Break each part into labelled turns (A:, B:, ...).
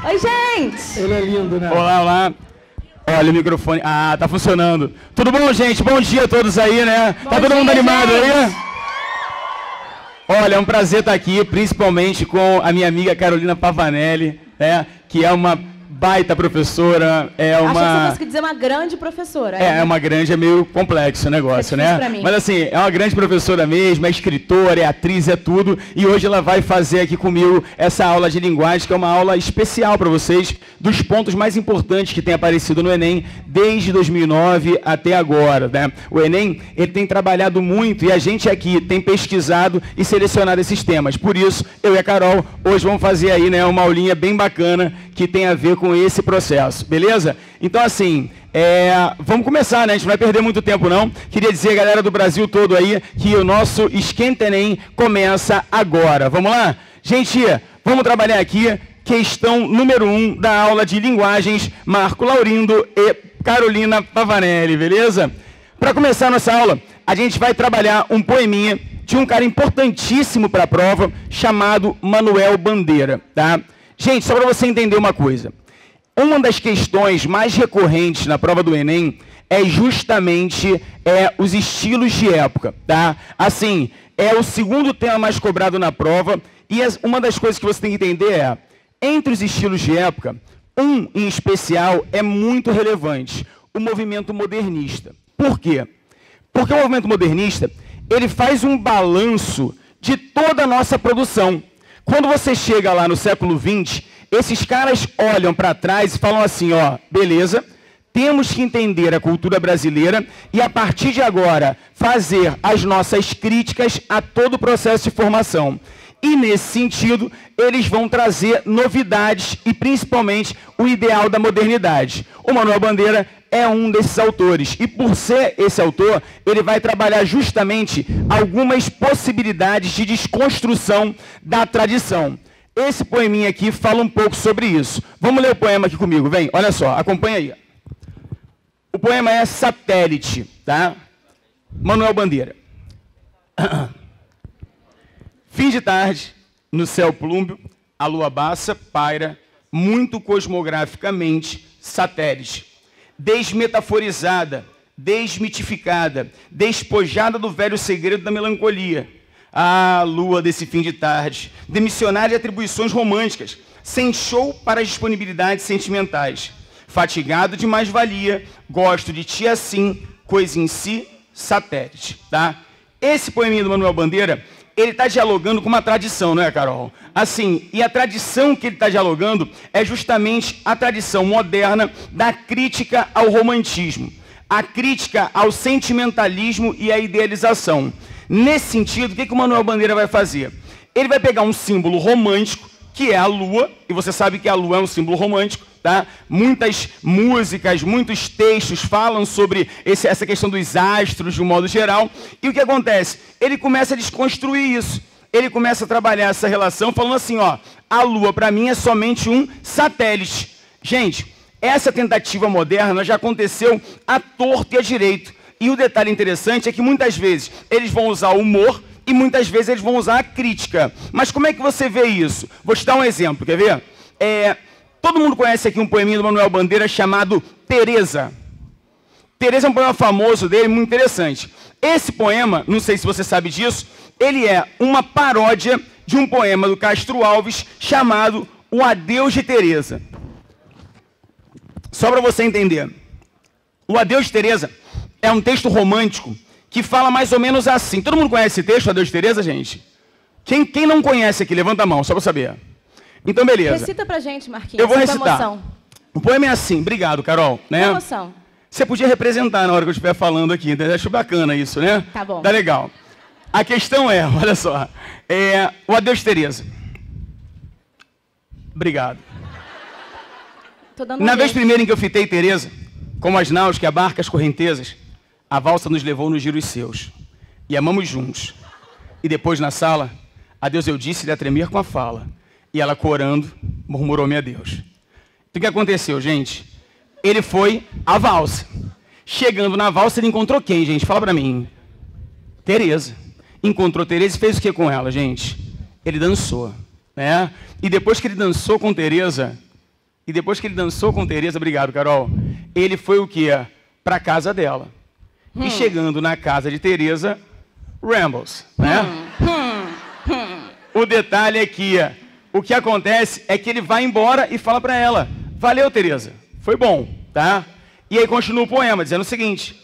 A: Oi, gente!
B: Ele é lindo, né?
C: Olá, olá. Olha o microfone. Ah, tá funcionando. Tudo bom, gente? Bom dia a todos aí, né?
A: Bom
C: tá todo
A: dia,
C: mundo animado
A: gente.
C: aí? Olha, é um prazer estar aqui, principalmente com a minha amiga Carolina Pavanelli, né? Que é uma baita professora, é uma...
A: Acho que você conseguiu dizer uma grande professora.
C: É uma grande, é meio complexo o negócio,
A: difícil
C: né?
A: pra mim.
C: Mas assim, é uma grande professora mesmo, é escritora, é atriz, é tudo. E hoje ela vai fazer aqui comigo essa aula de linguagem, que é uma aula especial para vocês, dos pontos mais importantes que tem aparecido no Enem desde 2009 até agora, né? O Enem, ele tem trabalhado muito e a gente aqui tem pesquisado e selecionado esses temas. Por isso, eu e a Carol, hoje vamos fazer aí, né, uma aulinha bem bacana que tem a ver com esse processo, beleza? Então, assim, vamos começar, né? A gente não vai perder muito tempo, não. Queria dizer, galera do Brasil todo aí, que o nosso Esquenta Enem começa agora. Vamos lá? Gente, vamos trabalhar aqui questão número 1 da aula de linguagens, Marco Laurindo e Carolina Pavanelli, beleza? Para começar nossa aula, a gente vai trabalhar um poeminha de um cara importantíssimo para a prova, chamado Manuel Bandeira, tá? Gente, só para você entender uma coisa. Uma das questões mais recorrentes na prova do Enem é justamente os estilos de época, tá? Assim, é o segundo tema mais cobrado na prova e uma das coisas que você tem que entender é, entre os estilos de época, um em especial é muito relevante, o movimento modernista. Por quê? Porque o movimento modernista, ele faz um balanço de toda a nossa produção. Quando você chega lá no século XX, esses caras olham para trás e falam assim, ó, beleza, temos que entender a cultura brasileira e, a partir de agora, fazer as nossas críticas a todo o processo de formação. E, nesse sentido, eles vão trazer novidades e, principalmente, o ideal da modernidade. O Manuel Bandeira é um desses autores. E, por ser esse autor, ele vai trabalhar justamente algumas possibilidades de desconstrução da tradição. Esse poeminha aqui fala um pouco sobre isso. Vamos ler o poema aqui comigo, vem, olha só, acompanha aí. O poema é Satélite, tá? Manuel Bandeira. Fim de tarde, no céu plúmbeo, a lua baça paira, muito cosmograficamente, satélite. Desmetaforizada, desmitificada, despojada do velho segredo da melancolia. Ah, lua desse fim de tarde, demissionária de atribuições românticas, sem show para as disponibilidades sentimentais. Fatigado de mais-valia, gosto de ti assim, coisa em si, satélite, tá? Esse poeminha do Manuel Bandeira, ele está dialogando com uma tradição, não é, Carol? Assim, e a tradição que ele está dialogando é justamente a tradição moderna da crítica ao romantismo, a crítica ao sentimentalismo e à idealização. Nesse sentido, o que o Manuel Bandeira vai fazer? Ele vai pegar um símbolo romântico, que é a lua, e você sabe que a lua é um símbolo romântico, tá? Muitas músicas, muitos textos falam sobre essa questão dos astros, de um modo geral, e o que acontece? Ele começa a desconstruir isso, ele começa a trabalhar essa relação, falando assim, ó, a lua para mim é somente um satélite. Gente, essa tentativa moderna já aconteceu à torto e à direito, e o detalhe interessante é que muitas vezes eles vão usar o humor, e muitas vezes eles vão usar a crítica. Mas como é que você vê isso? Vou te dar um exemplo, quer ver? Todo mundo conhece aqui um poeminho do Manuel Bandeira chamado Teresa. Teresa é um poema famoso dele, muito interessante. Esse poema, não sei se você sabe disso, ele é uma paródia de um poema do Castro Alves chamado O Adeus de Teresa. Só para você entender. O Adeus de Teresa é um texto romântico que fala mais ou menos assim. Todo mundo conhece esse texto, Adeus de Teresa, gente? Quem não conhece aqui, levanta a mão, só para saber. Então, beleza.
A: Recita pra gente, Marquinhos.
C: Eu vou
A: com
C: recitar.
A: Emoção.
C: O poema é assim, obrigado, Carol. Né?
A: Com emoção.
C: Você podia representar na hora que eu estiver falando aqui, né? Acho bacana isso, né?
A: Tá bom.
C: Tá legal. A questão é, olha só, o Adeus de Teresa. Obrigado.
A: Tô dando
C: Na
A: um
C: vez
A: beijo.
C: primeira em que eu fitei Teresa, como as naus que abarcam as correntezas, a valsa nos levou nos giros seus. E amamos juntos. E depois, na sala, adeus eu disse-lhe a tremer com a fala. E ela, corando, murmurou-me adeus. Então, o que aconteceu, gente? Ele foi à valsa. Chegando na valsa, ele encontrou quem, gente? Fala pra mim. Teresa. Encontrou Teresa e fez o que com ela, gente? Ele dançou. né? E depois que ele dançou com Teresa, obrigado, Carol, ele foi o quê? Para a casa dela. E chegando na casa de Teresa, Rambles, né? O detalhe é que o que acontece é que ele vai embora e fala para ela: valeu, Teresa, foi bom, tá? E aí continua o poema dizendo o seguinte: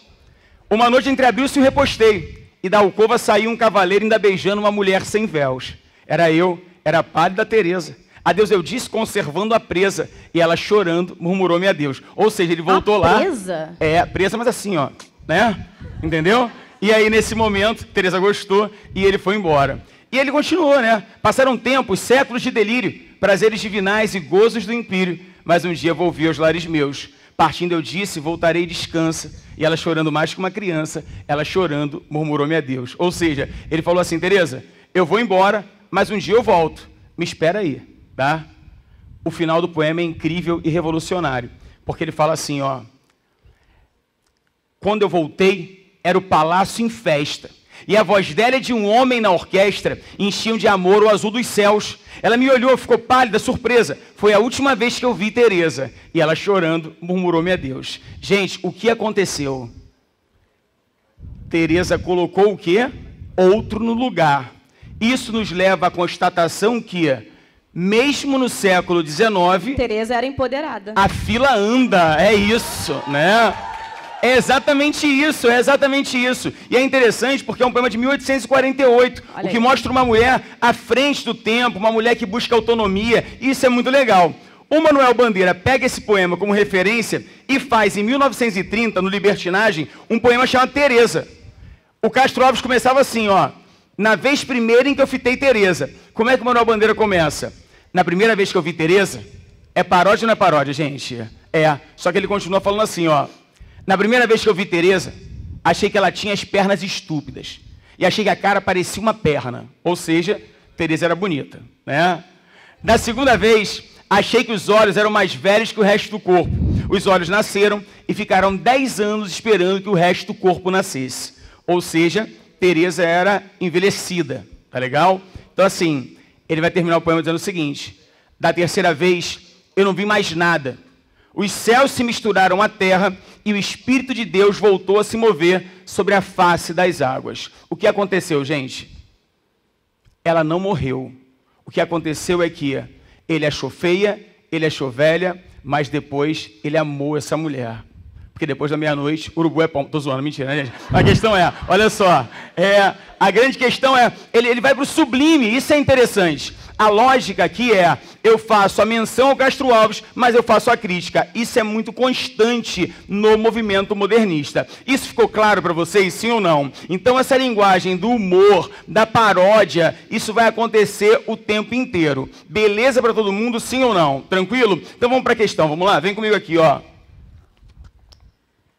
C: uma noite entreabriu-se um reposteio, e da alcova saiu um cavaleiro ainda beijando uma mulher sem véus. Era eu, era a pálida Teresa. Adeus eu disse, conservando a presa, e ela chorando murmurou-me adeus. Ou seja, ele voltou lá.
A: Presa?
C: É, presa, mas assim, ó, né? Entendeu? E aí, nesse momento, Teresa gostou e ele foi embora. E ele continuou, né? Passaram tempos, séculos de delírio, prazeres divinais e gozos do império, mas um dia volvi aos lares meus. Partindo eu disse, voltarei e descansa. E ela chorando mais que uma criança, ela chorando murmurou-me adeus. Ou seja, ele falou assim: Teresa, eu vou embora, mas um dia eu volto. Me espera aí, tá? O final do poema é incrível e revolucionário, porque ele fala assim, ó: quando eu voltei, era o palácio em festa, e a voz dela de um homem na orquestra enchiam de amor o azul dos céus. Ela me olhou, ficou pálida, surpresa. Foi a última vez que eu vi Teresa. E ela chorando, murmurou-me adeus. Gente, o que aconteceu? Teresa colocou o quê? Outro no lugar. Isso nos leva à constatação que, mesmo no século XIX,
A: Teresa era empoderada.
C: a fila anda, é isso, né? É exatamente isso, é exatamente isso. E é interessante porque é um poema de 1848,
A: Olha
C: o que
A: aí.
C: mostra uma mulher à frente do tempo, uma mulher que busca autonomia, e isso é muito legal. O Manuel Bandeira pega esse poema como referência e faz, em 1930, no Libertinagem, um poema chamado Teresa. O Castro Alves começava assim, ó: na vez primeira em que eu fitei Teresa. Como é que o Manuel Bandeira começa? Na primeira vez que eu vi Teresa, é paródia ou não é paródia, gente? É, só que ele continua falando assim, ó: na primeira vez que eu vi Teresa, achei que ela tinha as pernas estúpidas. E achei que a cara parecia uma perna. Ou seja, Teresa era bonita, né? Na segunda vez, achei que os olhos eram mais velhos que o resto do corpo. Os olhos nasceram e ficaram 10 anos esperando que o resto do corpo nascesse. Ou seja, Teresa era envelhecida, tá legal? Então assim, ele vai terminar o poema dizendo o seguinte: da terceira vez, eu não vi mais nada. Os céus se misturaram à terra e o Espírito de Deus voltou a se mover sobre a face das águas. O que aconteceu, gente? Ela não morreu. O que aconteceu é que ele achou feia, ele achou velha, mas depois ele amou essa mulher. Porque depois da meia-noite, urubu é pão. Tô zoando, mentira, né, gente? A questão é, olha só, a grande questão é, ele vai para o sublime, isso é interessante. A lógica aqui é, eu faço a menção ao Castro Alves, mas eu faço a crítica. Isso é muito constante no movimento modernista. Isso ficou claro para vocês, sim ou não? Então essa linguagem do humor, da paródia, isso vai acontecer o tempo inteiro. Beleza para todo mundo, sim ou não? Tranquilo? Então vamos para a questão, vamos lá? Vem comigo aqui, ó.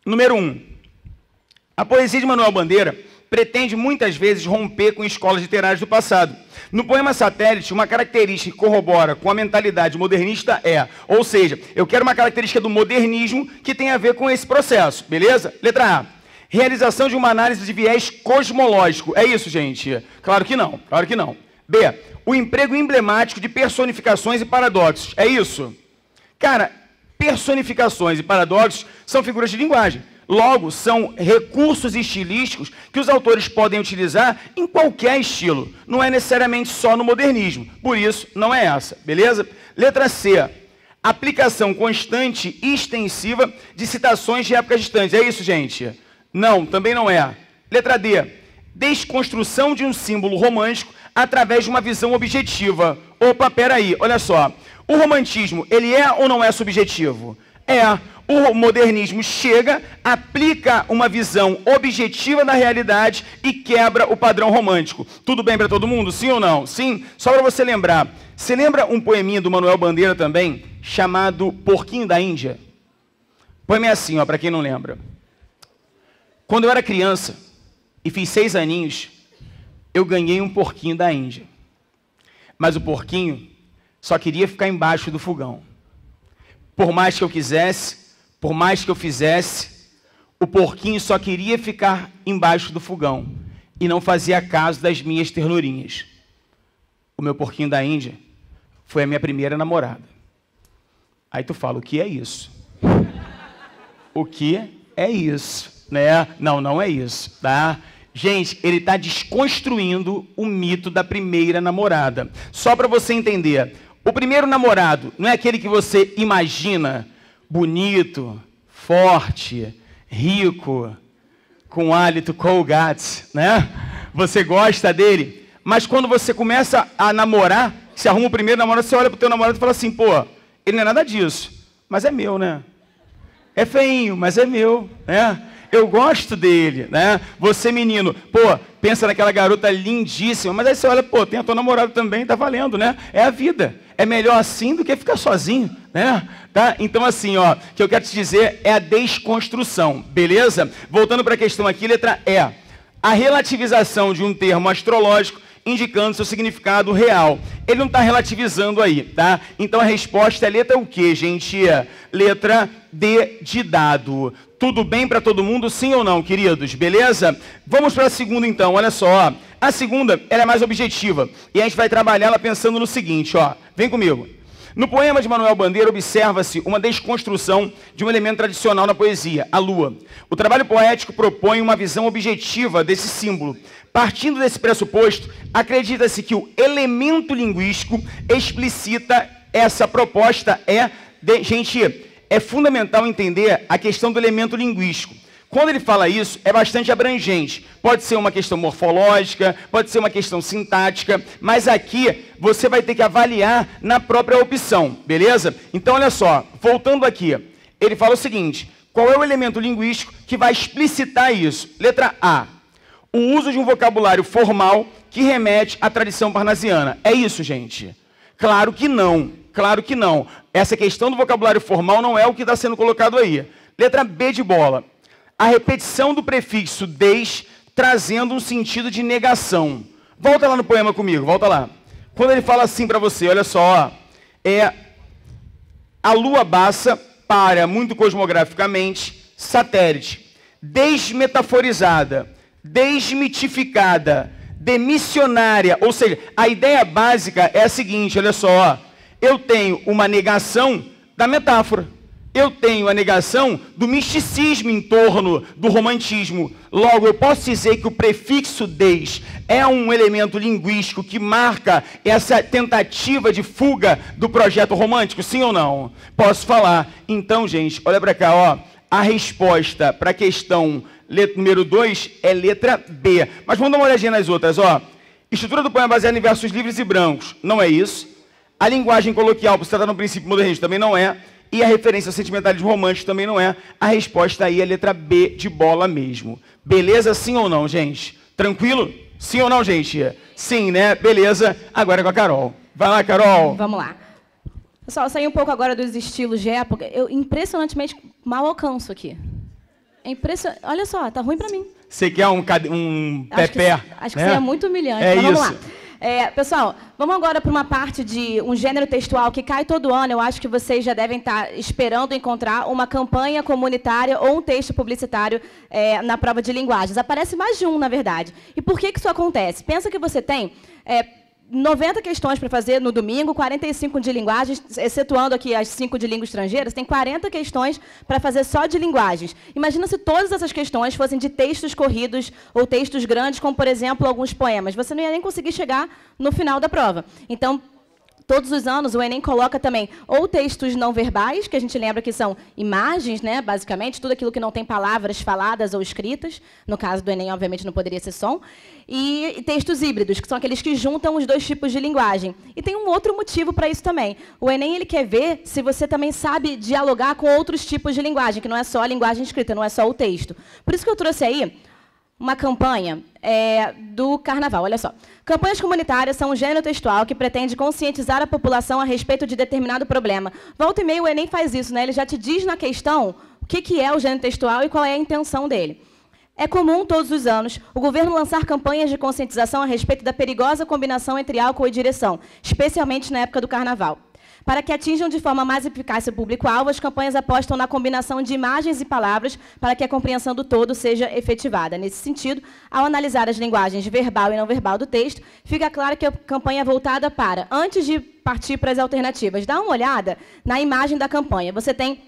C: Número 1. A poesia de Manuel Bandeira pretende muitas vezes romper com escolas literárias do passado. No poema Satélite, uma característica que corrobora com a mentalidade modernista é, ou seja, eu quero uma característica do modernismo que tem a ver com esse processo, beleza? Letra A. Realização de uma análise de viés cosmológico. É isso, gente? Claro que não, claro que não. B. O emprego emblemático de personificações e paradoxos. É isso? Cara, personificações e paradoxos são figuras de linguagem. Logo, são recursos estilísticos que os autores podem utilizar em qualquer estilo. Não é necessariamente só no modernismo. Por isso, não é essa. Beleza? Letra C. Aplicação constante e extensiva de citações de épocas distantes. É isso, gente? Não, também não é. Letra D. Desconstrução de um símbolo romântico através de uma visão objetiva. Opa, peraí, olha só. O romantismo, ele é ou não é subjetivo? É. O modernismo chega, aplica uma visão objetiva da realidade e quebra o padrão romântico. Tudo bem para todo mundo? Sim ou não? Sim? Só para você lembrar. Você lembra um poeminha do Manuel Bandeira também, chamado Porquinho da Índia? O poema é assim, ó, para quem não lembra. Quando eu era criança e fiz 6 aninhos, eu ganhei um porquinho da Índia. Mas o porquinho só queria ficar embaixo do fogão. Por mais que eu quisesse, por mais que eu fizesse, o porquinho só queria ficar embaixo do fogão e não fazia caso das minhas ternurinhas. O meu porquinho da Índia foi a minha primeira namorada. Aí tu fala, o que é isso? O que é isso? Né? Não, não é isso, tá? Gente, ele está desconstruindo o mito da primeira namorada. Só para você entender, o primeiro namorado não é aquele que você imagina bonito, forte, rico, com hálito Colgate, né? Você gosta dele, mas quando você começa a namorar, você arruma o primeiro namorado, você olha pro teu namorado e fala assim, pô, ele não é nada disso, mas é meu, né? É feinho, mas é meu, né? Eu gosto dele, né? Você, menino, pô, pensa naquela garota lindíssima, mas aí você olha, pô, tem a tua namorada também, tá valendo, né? É a vida. É melhor assim do que ficar sozinho, né? Tá? Então, assim, ó, o que eu quero te dizer é a desconstrução, beleza? Voltando para a questão aqui, letra E. A relativização de um termo astrológico indicando seu significado real. Ele não está relativizando aí, tá? Então a resposta é letra o quê, gente? Letra D de dado. Tudo bem para todo mundo, sim ou não, queridos? Beleza? Vamos para a segunda, então. Olha só. A segunda, ela é mais objetiva. E a gente vai trabalhar ela pensando no seguinte, ó. Vem comigo. No poema de Manuel Bandeira, observa-se uma desconstrução de um elemento tradicional na poesia, a lua. O trabalho poético propõe uma visão objetiva desse símbolo. Partindo desse pressuposto, acredita-se que o elemento linguístico explicita essa proposta. Gente, é fundamental entender a questão do elemento linguístico. Quando ele fala isso, é bastante abrangente. Pode ser uma questão morfológica, pode ser uma questão sintática, mas aqui você vai ter que avaliar na própria opção, beleza? Então, olha só, voltando aqui, ele fala o seguinte, qual é o elemento linguístico que vai explicitar isso? Letra A, o uso de um vocabulário formal que remete à tradição parnasiana. É isso, gente? Claro que não, claro que não. Essa questão do vocabulário formal não é o que está sendo colocado aí. Letra B de bola. A repetição do prefixo des, trazendo um sentido de negação. Volta lá no poema comigo, volta lá. Quando ele fala assim para você, olha só, a lua baça para, muito cosmograficamente, satélite, desmetaforizada, desmitificada, demissionária, ou seja, a ideia básica é a seguinte, olha só, eu tenho uma negação da metáfora. Eu tenho a negação do misticismo em torno do romantismo. Logo, eu posso dizer que o prefixo des é um elemento linguístico que marca essa tentativa de fuga do projeto romântico, sim ou não? Posso falar. Então, gente, olha para cá, ó. A resposta para a questão número 2 é letra B. Mas vamos dar uma olhadinha nas outras, ó. Estrutura do poema baseada em versos livres e brancos. Não é isso. A linguagem coloquial, por se tratar no princípio modernista, também não é. E a referência ao sentimentalismo romântico também não é. A resposta aí é a letra B de bola mesmo. Beleza, sim ou não, gente? Tranquilo? Sim ou não, gente? Sim, né? Beleza. Agora é com a Carol. Vai lá, Carol.
A: Vamos lá. Pessoal, sair um pouco agora dos estilos de época. Eu impressionantemente mal alcanço aqui. É impressionante. Olha só, tá ruim para mim.
C: Você quer um pé-pé?
A: Acho que seria muito humilhante.
C: É
A: mas vamos
C: isso.
A: lá. Pessoal, vamos agora para uma parte de um gênero textual que cai todo ano. Eu acho que vocês já devem estar esperando encontrar uma campanha comunitária ou um texto publicitário na prova de linguagens. Aparece mais de um, na verdade. E por que isso acontece? Pensa que você tem 90 questões para fazer no domingo, 45 de linguagens, excetuando aqui as 5 de língua estrangeira, você tem 40 questões para fazer só de linguagens. Imagina se todas essas questões fossem de textos corridos ou textos grandes, como, por exemplo, alguns poemas. Você não ia nem conseguir chegar no final da prova. Então, todos os anos, o Enem coloca também ou textos não verbais, que a gente lembra que são imagens, né, basicamente, tudo aquilo que não tem palavras faladas ou escritas. No caso do Enem, obviamente, não poderia ser som. E textos híbridos, que são aqueles que juntam os dois tipos de linguagem. E tem um outro motivo para isso também. O Enem ele quer ver se você também sabe dialogar com outros tipos de linguagem, que não é só a linguagem escrita, não é só o texto. Por isso que eu trouxe aí uma campanha do Carnaval. Olha só. Campanhas comunitárias são um gênero textual que pretende conscientizar a população a respeito de determinado problema. Volta e meia, o Enem faz isso, né? Ele já te diz na questão o que é o gênero textual e qual é a intenção dele. É comum, todos os anos, o governo lançar campanhas de conscientização a respeito da perigosa combinação entre álcool e direção, especialmente na época do Carnaval. Para que atinjam de forma mais eficaz o público-alvo, as campanhas apostam na combinação de imagens e palavras para que a compreensão do todo seja efetivada. Nesse sentido, ao analisar as linguagens verbal e não verbal do texto, fica claro que a campanha é voltada para, antes de partir para as alternativas, dá uma olhada na imagem da campanha. Você tem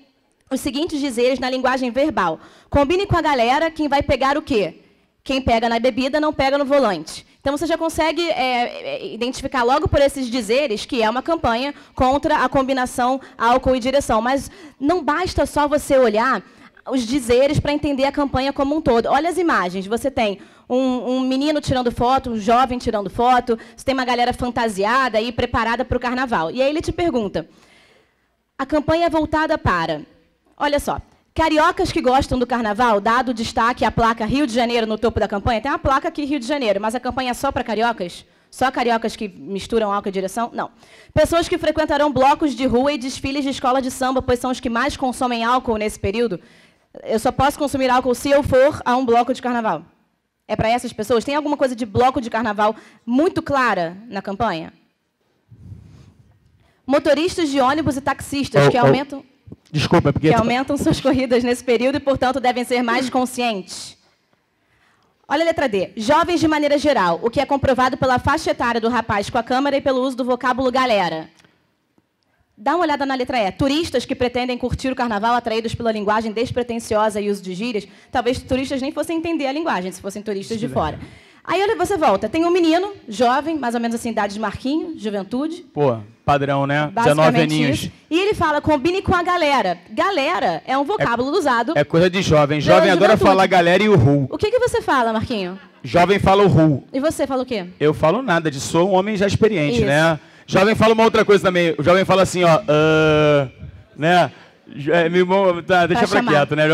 A: os seguintes dizeres na linguagem verbal. Combine com a galera quem vai pegar o quê? Quem pega na bebida não pega no volante. Então, você já consegue identificar logo por esses dizeres que é uma campanha contra a combinação álcool e direção. Mas não basta só você olhar os dizeres para entender a campanha como um todo. Olha as imagens. Você tem um menino tirando foto, um jovem tirando foto, você tem uma galera fantasiada e preparada para o carnaval. E aí ele te pergunta, a campanha é voltada para... Olha só. Cariocas que gostam do carnaval, dado o destaque à placa Rio de Janeiro no topo da campanha, tem uma placa aqui Rio de Janeiro, mas a campanha é só para cariocas? Só cariocas que misturam álcool e direção? Não. Pessoas que frequentarão blocos de rua e desfiles de escola de samba, pois são os que mais consomem álcool nesse período. Eu só posso consumir álcool se eu for a um bloco de carnaval. É para essas pessoas? Tem alguma coisa de bloco de carnaval muito clara na campanha? Motoristas de ônibus e taxistas que aumentam...
C: Desculpa, porque...
A: Que aumentam suas corridas nesse período e, portanto, devem ser mais conscientes. Olha a letra D. Jovens de maneira geral, o que é comprovado pela faixa etária do rapaz com a câmera e pelo uso do vocábulo galera. Dá uma olhada na letra E. Turistas que pretendem curtir o carnaval atraídos pela linguagem despretensiosa e uso de gírias. Talvez turistas nem fossem entender a linguagem, se fossem turistas de fora. Aí, olha, você volta. Tem um menino, jovem, mais ou menos assim, idade de Marquinho, juventude.
C: Pô, padrão, né? 19 aninhos.
A: Isso. E ele fala, combine com a galera. Galera é um vocábulo usado...
C: É coisa de jovem. Jovem adora falar galera e o ru.
A: O que você fala, Marquinho?
C: Jovem fala o ru.
A: E você fala o quê?
C: Eu falo nada, sou um homem já experiente, né? Jovem fala uma outra coisa também. O jovem fala assim, ó... né? Tá, deixa pra quieto, né?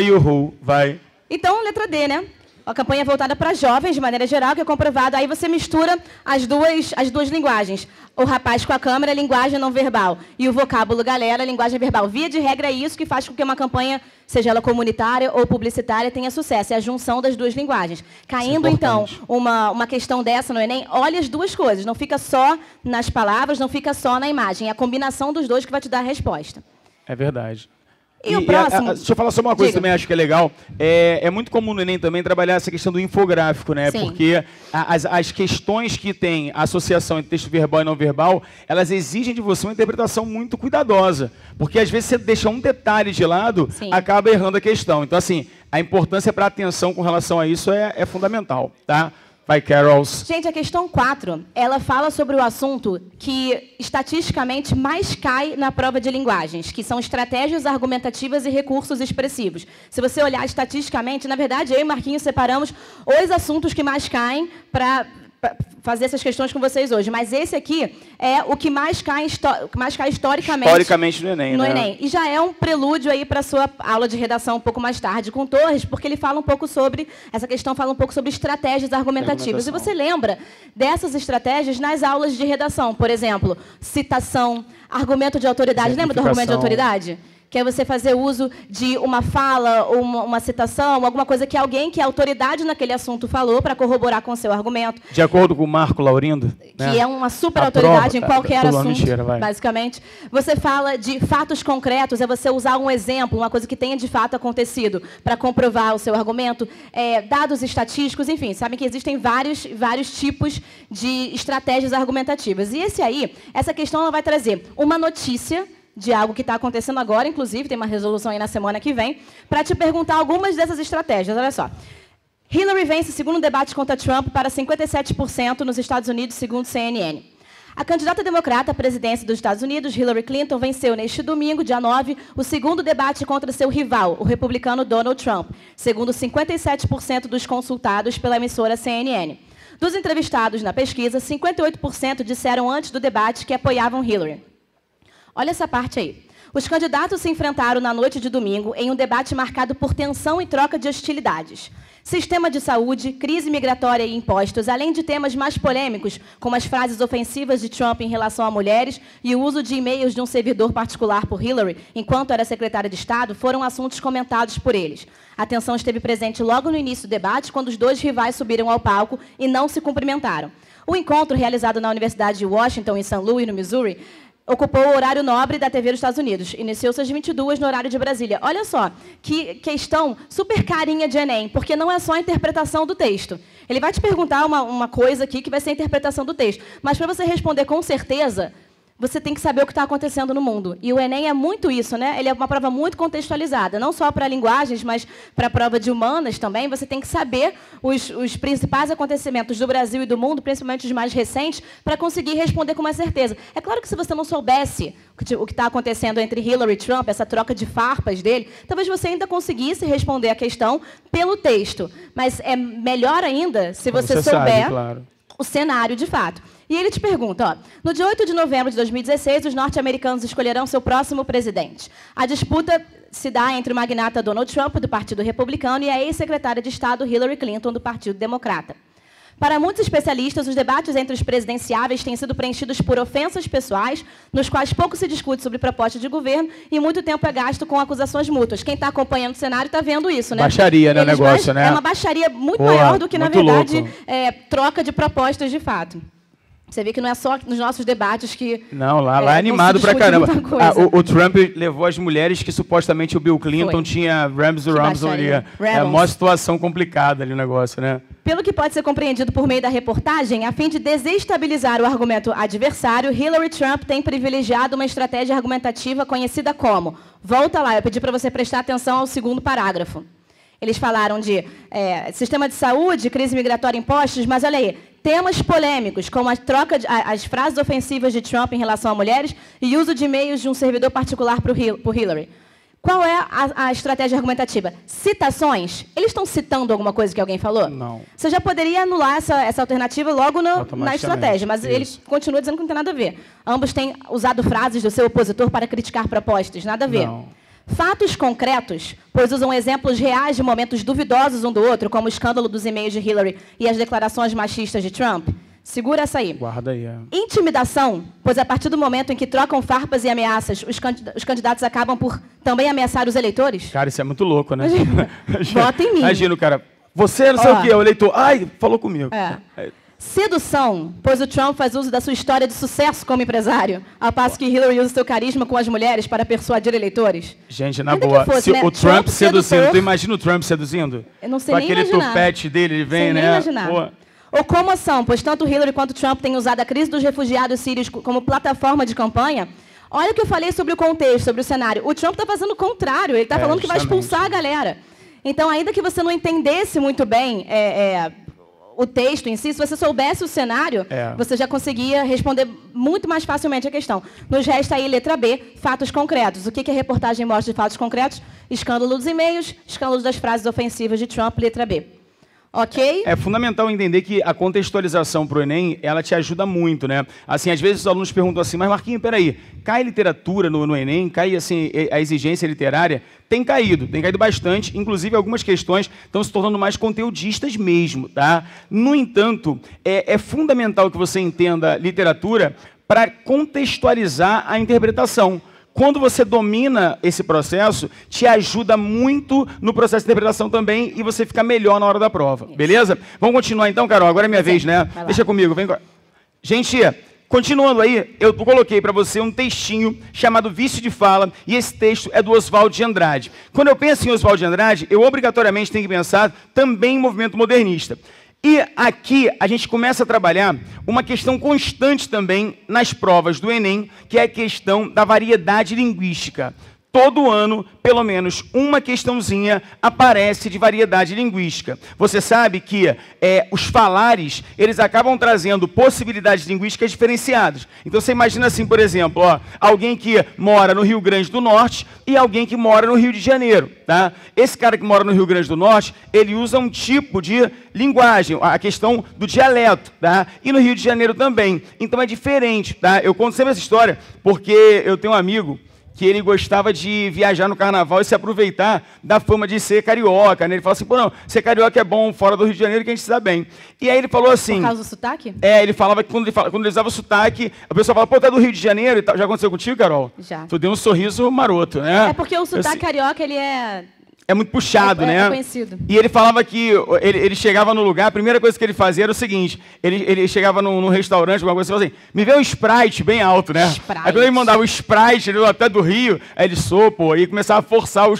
C: E o ru, vai.
A: Então, letra D, né? A campanha é voltada para jovens, de maneira geral, que é comprovado. Aí você mistura as duas linguagens. O rapaz com a câmera, linguagem não verbal. E o vocábulo galera, linguagem verbal. Via de regra, é isso que faz com que uma campanha, seja ela comunitária ou publicitária, tenha sucesso. É a junção das duas linguagens. Caindo, então, uma questão dessa no Enem, olha as duas coisas. Não fica só nas palavras, não fica só na imagem. É a combinação dos dois que vai te dar a resposta.
C: É verdade.
A: E o próximo...
C: Deixa eu falar só uma coisa também, acho que é legal. É muito comum no Enem também trabalhar essa questão do infográfico, né? Sim. Porque as questões que tem a associação entre texto verbal e não verbal, elas exigem de você uma interpretação muito cuidadosa. Porque às vezes você deixa um detalhe de lado, acaba errando a questão. Então, assim, a importância para a atenção com relação a isso é fundamental, tá? Vai, Carols.
A: Gente, a questão 4, ela fala sobre o assunto que estatisticamente mais cai na prova de linguagens, que são estratégias argumentativas e recursos expressivos. Se você olhar estatisticamente, na verdade, eu e Marquinhos separamos os assuntos que mais caem para fazer essas questões com vocês hoje. Mas esse aqui é o que mais cai, historicamente.
C: Historicamente no Enem, né?
A: Enem. E já é um prelúdio aí para a sua aula de redação um pouco mais tarde com Torres, porque ele fala um pouco sobre, essa questão fala um pouco sobre estratégias argumentativas. E você lembra dessas estratégias nas aulas de redação. Por exemplo, citação, argumento de autoridade. Lembra do argumento de autoridade? Que é você fazer uso de uma fala, ou uma citação, alguma coisa que alguém que é autoridade naquele assunto falou para corroborar com o seu argumento.
C: De acordo com o Marco Laurindo.
A: Que é uma super autoridade em qualquer assunto, basicamente. Você fala de fatos concretos, é você usar um exemplo, uma coisa que tenha de fato acontecido, para comprovar o seu argumento. Dados estatísticos, enfim, sabem que existem vários tipos de estratégias argumentativas. E essa questão ela vai trazer uma notícia de algo que está acontecendo agora, inclusive, tem uma resolução aí na semana que vem, para te perguntar algumas dessas estratégias. Olha só. Hillary vence o segundo debate contra Trump para 57% nos Estados Unidos, segundo CNN. A candidata democrata à presidência dos Estados Unidos, Hillary Clinton, venceu neste domingo, dia 9, o segundo debate contra seu rival, o republicano Donald Trump, segundo 57% dos consultados pela emissora CNN. Dos entrevistados na pesquisa, 58% disseram antes do debate que apoiavam Hillary. Olha essa parte aí. Os candidatos se enfrentaram na noite de domingo em um debate marcado por tensão e troca de hostilidades. Sistema de saúde, crise migratória e impostos, além de temas mais polêmicos, como as frases ofensivas de Trump em relação a mulheres e o uso de e-mails de um servidor particular por Hillary, enquanto era secretária de Estado, foram assuntos comentados por eles. A tensão esteve presente logo no início do debate, quando os dois rivais subiram ao palco e não se cumprimentaram. O encontro, realizado na Universidade de Washington, em St. Louis, no Missouri, ocupou o horário nobre da TV dos Estados Unidos. Iniciou-se às 22 no horário de Brasília. Olha só, que questão super carinha de Enem, porque não é só a interpretação do texto. Ele vai te perguntar uma coisa aqui que vai ser a interpretação do texto. Mas, para você responder com certeza, você tem que saber o que está acontecendo no mundo. E o Enem é muito isso, né? Ele é uma prova muito contextualizada, não só para linguagens, mas para a prova de humanas também. Você tem que saber os principais acontecimentos do Brasil e do mundo, principalmente os mais recentes, para conseguir responder com mais certeza. É claro que se você não soubesse o que está acontecendo entre Hillary e Trump, essa troca de farpas dele, talvez você ainda conseguisse responder a questão pelo texto. Mas é melhor ainda se você souber o cenário de fato. E ele te pergunta, ó, no dia 8 de novembro de 2016, os norte-americanos escolherão seu próximo presidente. A disputa se dá entre o magnata Donald Trump, do Partido Republicano, e a ex-secretária de Estado Hillary Clinton, do Partido Democrata. Para muitos especialistas, os debates entre os presidenciáveis têm sido preenchidos por ofensas pessoais, nos quais pouco se discute sobre proposta de governo e muito tempo é gasto com acusações mútuas. Quem está acompanhando o cenário está vendo isso, né?
C: Baixaria, né, o negócio, né?
A: É uma baixaria muito maior do que, na verdade, troca de propostas de fato. Você vê que não é só nos nossos debates que...
C: Não, lá é animado pra caramba. O Trump levou as mulheres que supostamente o Bill Clinton tinha Ramsey ali. É uma situação complicada ali o negócio, né?
A: Pelo que pode ser compreendido por meio da reportagem, a fim de desestabilizar o argumento adversário, Hillary Trump tem privilegiado uma estratégia argumentativa conhecida como... Volta lá, eu pedi para você prestar atenção ao segundo parágrafo. Eles falaram de sistema de saúde, crise migratória, impostos, mas olha aí, temas polêmicos, como a troca as frases ofensivas de Trump em relação a mulheres e uso de e-mails de um servidor particular por Hillary. Qual é a estratégia argumentativa? Citações. Eles estão citando alguma coisa que alguém falou?
C: Não.
A: Você já poderia anular essa alternativa logo na estratégia, mas ele continua dizendo que não tem nada a ver. Ambos têm usado frases do seu opositor para criticar propostas, nada a ver.
C: Não.
A: Fatos concretos, pois usam exemplos reais de momentos duvidosos um do outro, como o escândalo dos e-mails de Hillary e as declarações machistas de Trump. Segura essa aí.
C: Guarda aí.
A: Intimidação, pois a partir do momento em que trocam farpas e ameaças, os candidatos acabam por também ameaçar os eleitores?
C: Cara, isso é muito louco, né?
A: Vota em mim.
C: Imagina o cara, você não sei o quê, o eleitor, ai, falou comigo.
A: Sedução, pois o Trump faz uso da sua história de sucesso como empresário, ao passo que Hillary usa seu carisma com as mulheres para persuadir eleitores.
C: Gente, na boa, se o Trump seduzindo, tu imagina o Trump seduzindo?
A: Eu não sei nem
C: imaginar. Com aquele tupete dele, ele vem, né?
A: Imaginar. Ou comoção, pois tanto Hillary quanto Trump têm usado a crise dos refugiados sírios como plataforma de campanha. Olha o que eu falei sobre o contexto, sobre o cenário. O Trump está fazendo o contrário, ele está falando que vai expulsar a galera. Então, ainda que você não entendesse muito bem o texto em si, se você soubesse o cenário, você já conseguia responder muito mais facilmente a questão. Nos resta aí, letra B, fatos concretos. O que a reportagem mostra de fatos concretos? Escândalo dos e-mails, escândalo das frases ofensivas de Trump, letra B. Ok?
C: É fundamental entender que a contextualização para o Enem, ela te ajuda muito, né? Assim, às vezes os alunos perguntam assim, mas Marquinhos, peraí, cai literatura no Enem, cai assim, a exigência literária? Tem caído bastante, inclusive algumas questões estão se tornando mais conteudistas mesmo, tá? No entanto, é fundamental que você entenda literatura para contextualizar a interpretação. Quando você domina esse processo, te ajuda muito no processo de interpretação também e você fica melhor na hora da prova, beleza? Vamos continuar então, Carol? Agora é minha vez, né? Deixa comigo, vem. Gente, continuando aí, eu coloquei para você um textinho chamado Vício de Fala e esse texto é do Oswald de Andrade. Quando eu penso em Oswald de Andrade, eu obrigatoriamente tenho que pensar também em movimento modernista. E aqui a gente começa a trabalhar uma questão constante também nas provas do Enem, que é a questão da variedade linguística. Todo ano, pelo menos uma questãozinha aparece de variedade linguística. Você sabe que os falares, eles acabam trazendo possibilidades linguísticas diferenciadas. Então, você imagina assim, por exemplo, alguém que mora no Rio Grande do Norte e alguém que mora no Rio de Janeiro. Tá? Esse cara que mora no Rio Grande do Norte, ele usa um tipo de linguagem, a questão do dialeto. Tá? E no Rio de Janeiro também. Então, é diferente. Tá? Eu conto sempre essa história porque eu tenho um amigo que ele gostava de viajar no carnaval e se aproveitar da fama de ser carioca, né? Ele fala assim, pô, não, ser carioca é bom fora do Rio de Janeiro que a gente se dá bem. E aí ele falou assim...
A: Por causa do sotaque?
C: Ele falava que quando ele usava o sotaque, a pessoa fala, pô, tá do Rio de Janeiro e tal. Já aconteceu contigo, Carol?
A: Já.
C: Tu deu um sorriso maroto, né?
A: É porque o sotaque carioca, ele é
C: É muito puxado, né?
A: É conhecido.
C: E ele falava que ele chegava no lugar, a primeira coisa que ele fazia era o seguinte, ele chegava num restaurante, alguma coisa, e falava assim, me vê um Sprite bem alto, né?
A: Sprite.
C: Aí quando ele mandava o Sprite, ele até do Rio, aí ele pô, aí começava a forçar os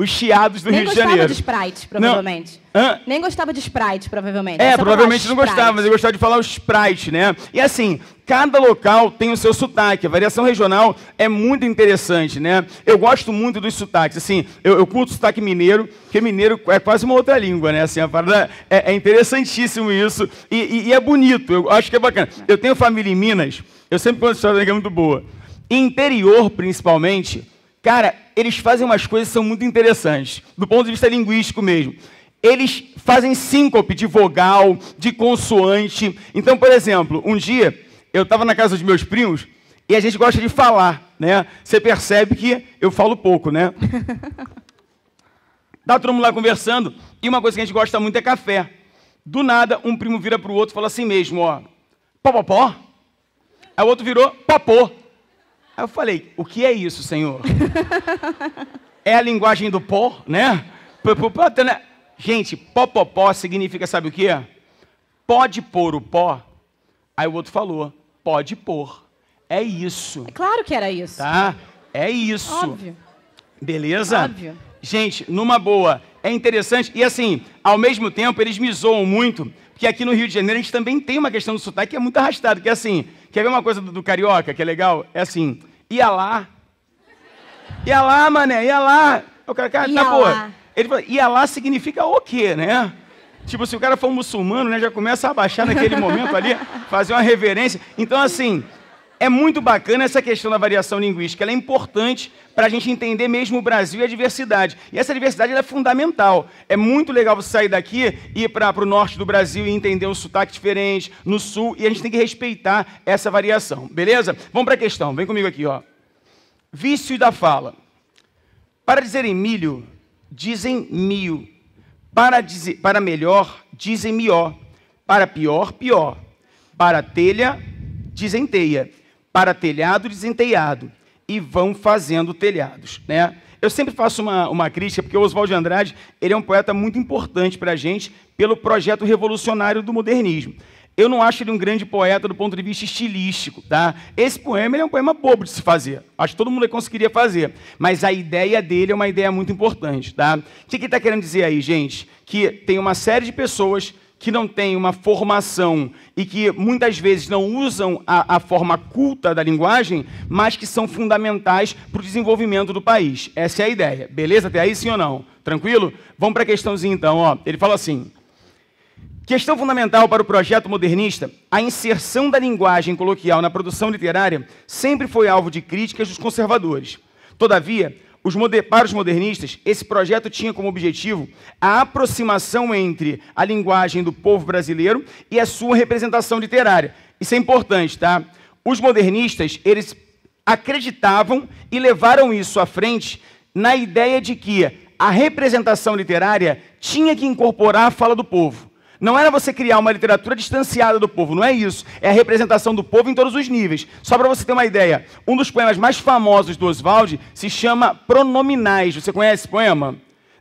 C: chiados do Rio de Janeiro.
A: Nem gostava de Sprite, provavelmente.
C: Hã?
A: Nem gostava de Sprite, provavelmente.
C: Provavelmente não gostava, mas eu gostava de falar o Sprite, né? E assim, cada local tem o seu sotaque. A variação regional é muito interessante, né? Eu gosto muito dos sotaques. Assim, eu curto o sotaque mineiro, porque mineiro é quase uma outra língua, né? Assim, a parada é interessantíssimo isso. E é bonito, eu acho que é bacana. Eu tenho família em Minas, eu sempre conto história que é muito boa. Interior, principalmente, cara, eles fazem umas coisas que são muito interessantes, do ponto de vista linguístico mesmo. Eles fazem síncope de vogal, de consoante. Então, por exemplo, um dia eu estava na casa dos meus primos e a gente gosta de falar, né? Você percebe que eu falo pouco, né? Tá todo mundo lá conversando e uma coisa que a gente gosta muito é café. Do nada, um primo vira para o outro e fala assim mesmo, ó, popopó. Aí o outro virou, popô. Aí eu falei, o que é isso, senhor? É a linguagem do pó, né? Gente, popopó significa, sabe o quê? Pode pôr o pó. Aí o outro falou, pode pôr. É isso.
A: É claro que era isso.
C: Tá? É isso.
A: Óbvio.
C: Beleza?
A: Óbvio.
C: Gente, numa boa, é interessante. E assim, ao mesmo tempo, eles me zoam muito, porque aqui no Rio de Janeiro a gente também tem uma questão do sotaque que é muito arrastado, que é assim, quer ver uma coisa do carioca, que é legal? É assim, ia lá, mané, ia lá. O cara, tá boa. Ele fala, ia lá significa o quê, né? Tipo, se o cara for um muçulmano, né, já começa a abaixar naquele momento ali, fazer uma reverência. Então, assim, é muito bacana essa questão da variação linguística. Ela é importante para a gente entender mesmo o Brasil e a diversidade. E essa diversidade ela é fundamental. É muito legal você sair daqui e ir para o norte do Brasil e entender um sotaque diferente, no sul, e a gente tem que respeitar essa variação. Beleza? Vamos para a questão. Vem comigo aqui, ó. Vício da fala. Para dizerem milho, dizem mil. Para melhor, dizem mió. Para pior, pior. Para telha, dizem teia. Para telhado, dizem telhado. E vão fazendo telhados, né? Eu sempre faço uma crítica, porque o Oswald de Andrade ele é um poeta muito importante para a gente pelo projeto revolucionário do modernismo. Eu não acho ele um grande poeta do ponto de vista estilístico, tá? Esse poema ele é um poema bobo de se fazer. Acho que todo mundo conseguiria fazer. Mas a ideia dele é uma ideia muito importante, tá? O que ele está querendo dizer aí, gente? Que tem uma série de pessoas que não têm uma formação e que muitas vezes não usam a forma culta da linguagem, mas que são fundamentais para o desenvolvimento do país. Essa é a ideia. Beleza? Até aí, sim ou não? Tranquilo? Vamos para a questãozinha, então. Ó. Ele fala assim... Questão fundamental para o projeto modernista, a inserção da linguagem coloquial na produção literária sempre foi alvo de críticas dos conservadores. Todavia, para os modernistas, esse projeto tinha como objetivo a aproximação entre a linguagem do povo brasileiro e a sua representação literária. Isso é importante, tá? Os modernistas, eles acreditavam e levaram isso à frente na ideia de que a representação literária tinha que incorporar a fala do povo. Não era você criar uma literatura distanciada do povo, não é isso. É a representação do povo em todos os níveis. Só para você ter uma ideia, um dos poemas mais famosos do Oswald se chama Pronominais. Você conhece esse poema?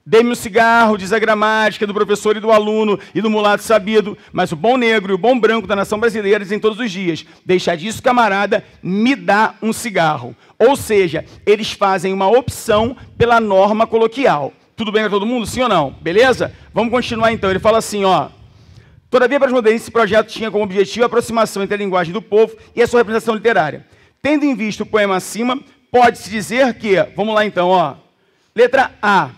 C: Dê-me um cigarro, diz a gramática do professor e do aluno e do mulato sabido, mas o bom negro e o bom branco da nação brasileira dizem todos os dias, deixa disso, camarada, me dá um cigarro. Ou seja, eles fazem uma opção pela norma coloquial. Tudo bem para todo mundo? Sim ou não? Beleza? Vamos continuar então. Ele fala assim, ó. Todavia, para os modernistas, esse projeto tinha como objetivo a aproximação entre a linguagem do povo e a sua representação literária. Tendo em vista o poema acima, pode-se dizer que, vamos lá então, ó, letra A,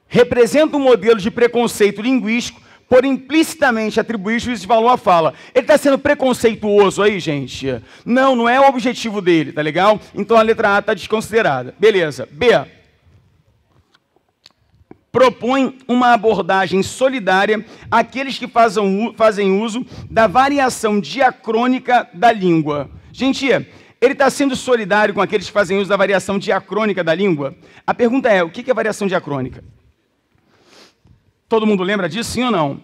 C: representa um modelo de preconceito linguístico por implicitamente atribuir juízo de valor à fala. Ele está sendo preconceituoso aí, gente? Não, não é o objetivo dele, tá legal? Então a letra A está desconsiderada. Beleza. B, propõe uma abordagem solidária àqueles que fazem uso da variação diacrônica da língua. Gente, ele está sendo solidário com aqueles que fazem uso da variação diacrônica da língua? A pergunta é, o que é variação diacrônica? Todo mundo lembra disso, sim ou não?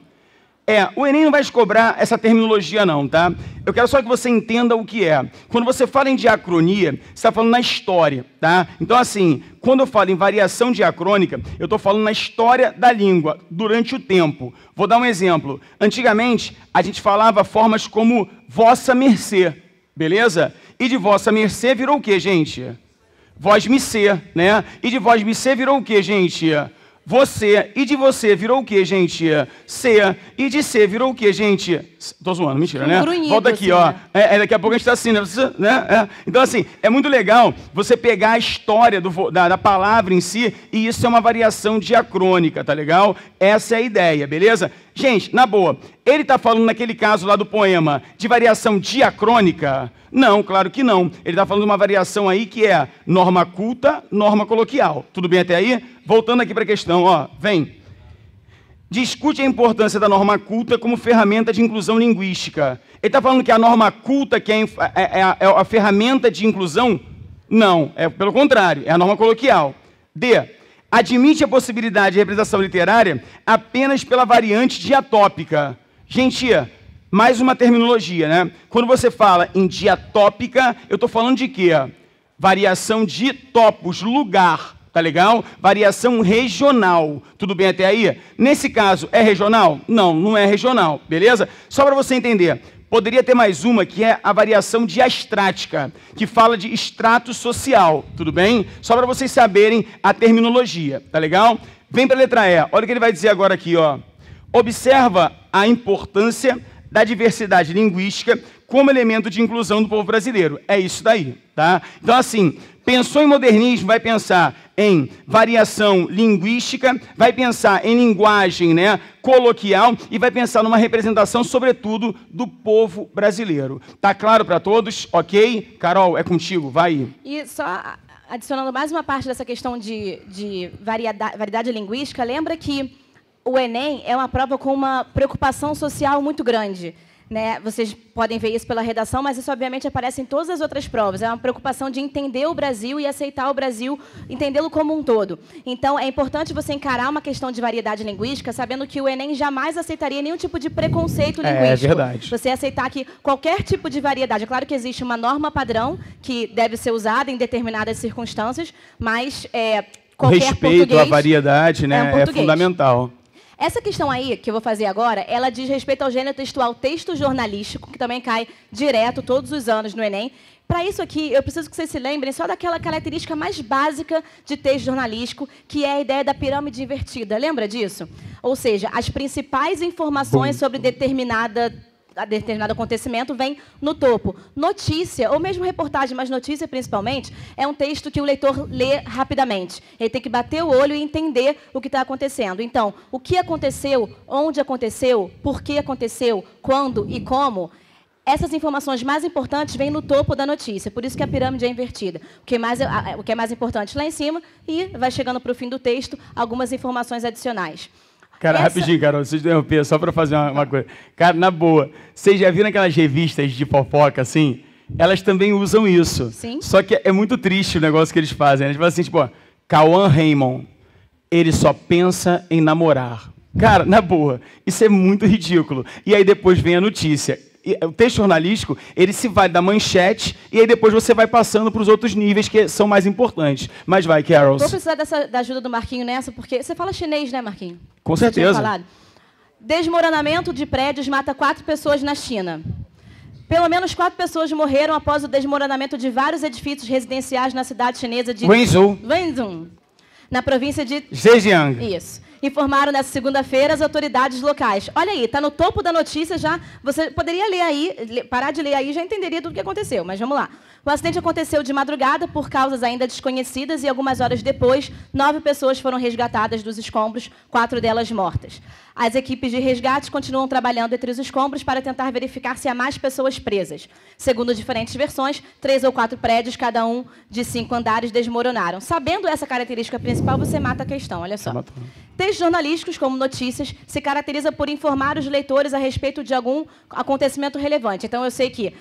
C: O Enem não vai te cobrar essa terminologia não, tá? Eu quero só que você entenda o que é. Quando você fala em diacronia, você está falando na história, tá? Então, assim, quando eu falo em variação diacrônica, eu estou falando na história da língua, durante o tempo. Vou dar um exemplo. Antigamente, a gente falava formas como vossa mercê, beleza? E de vossa mercê virou o quê, gente? Vós-me-cê, né? E de vós-me-cê virou o quê, gente? Você. E de você virou o quê, gente? Ser. E de ser virou o quê, gente? Tô zoando, mentira, né? Volta aqui, assim, ó. Né? Daqui a pouco a gente tá assim, né? Então, assim, é muito legal você pegar a história da palavra em si, e isso é uma variação diacrônica, tá legal? Essa é a ideia, beleza? Gente, na boa, ele tá falando naquele caso lá do poema de variação diacrônica? Não, claro que não. Ele está falando de uma variação aí que é norma culta, norma coloquial. Tudo bem até aí? Voltando aqui para a questão, ó, vem. Discute a importância da norma culta como ferramenta de inclusão linguística. Ele está falando que a norma culta que é a ferramenta de inclusão? Não, pelo contrário, é a norma coloquial. D. Admite a possibilidade de representação literária apenas pela variante diatópica. Gente, mais uma terminologia, né? Quando você fala em diatópica, eu estou falando de quê? Variação de topos, lugar, tá legal? Variação regional. Tudo bem até aí? Nesse caso, é regional? Não, não é regional, beleza? Só para você entender, poderia ter mais uma que é a variação diastrática, que fala de extrato social, tudo bem? Só para vocês saberem a terminologia, tá legal? Vem para a letra E, olha o que ele vai dizer agora aqui, ó. Observa a importância da diversidade linguística como elemento de inclusão do povo brasileiro. É isso daí, tá? Então, assim, pensou em modernismo, vai pensar em variação linguística, vai pensar em linguagem, né, coloquial e vai pensar numa representação, sobretudo, do povo brasileiro. Tá claro para todos? Ok? Carol, é contigo, vai.
A: E só adicionando mais uma parte dessa questão de variedade linguística, lembra que o Enem é uma prova com uma preocupação social muito grande, né? Vocês podem ver isso pela redação, mas isso, obviamente, aparece em todas as outras provas. É uma preocupação de entender o Brasil e aceitar o Brasil, entendê-lo como um todo. Então, é importante você encarar uma questão de variedade linguística, sabendo que o Enem jamais aceitaria nenhum tipo de preconceito linguístico.
C: É verdade.
A: Você aceitar que qualquer tipo de variedade... É claro que existe uma norma padrão que deve ser usada em determinadas circunstâncias, mas
C: o respeito à variedade, né, é fundamental.
A: Essa questão aí, que eu vou fazer agora, ela diz respeito ao gênero textual texto jornalístico, que também cai direto todos os anos no Enem. Para isso aqui, eu preciso que vocês se lembrem só daquela característica mais básica de texto jornalístico, que é a ideia da pirâmide invertida. Lembra disso? Ou seja, as principais informações sobre determinado acontecimento vem no topo. Notícia, ou mesmo reportagem, mas notícia principalmente, é um texto que o leitor lê rapidamente. Ele tem que bater o olho e entender o que está acontecendo. Então, o que aconteceu, onde aconteceu, por que aconteceu, quando e como, essas informações mais importantes vêm no topo da notícia. Por isso que a pirâmide é invertida. O que é mais importante lá em cima e vai chegando para o fim do texto algumas informações adicionais.
C: Cara, rapidinho, Carol, vocês interromperam, só para fazer uma coisa. Cara, na boa, vocês já viram aquelas revistas de fofoca, assim? Elas também usam isso.
A: Sim.
C: Só que é muito triste o negócio que eles fazem. Eles falam assim, tipo, Cauã Raymond, ele só pensa em namorar. Cara, na boa, isso é muito ridículo. E aí depois vem a notícia. O texto jornalístico, ele se vai da manchete e aí depois você vai passando para os outros níveis que são mais importantes. Mas vai, Carol.
A: Vou precisar da ajuda do Marquinho nessa, porque você fala chinês, né, Marquinho?
C: Com certeza.
A: Desmoronamento de prédios mata 4 pessoas na China. Pelo menos 4 pessoas morreram após o desmoronamento de vários edifícios residenciais na cidade chinesa de Wenzhou, na província de
C: Zhejiang.
A: Isso. Informaram nessa segunda-feira as autoridades locais. Olha aí, está no topo da notícia já. Você poderia ler aí, parar de ler aí, já entenderia tudo o que aconteceu. Mas vamos lá. O acidente aconteceu de madrugada por causas ainda desconhecidas e algumas horas depois, 9 pessoas foram resgatadas dos escombros, 4 delas mortas. As equipes de resgate continuam trabalhando entre os escombros para tentar verificar se há mais pessoas presas. Segundo diferentes versões, 3 ou 4 prédios, cada um de 5 andares, desmoronaram. Sabendo essa característica principal, você mata a questão. Olha só. Textos jornalísticos, como notícias, se caracteriza por informar os leitores a respeito de algum acontecimento relevante. Então, eu sei que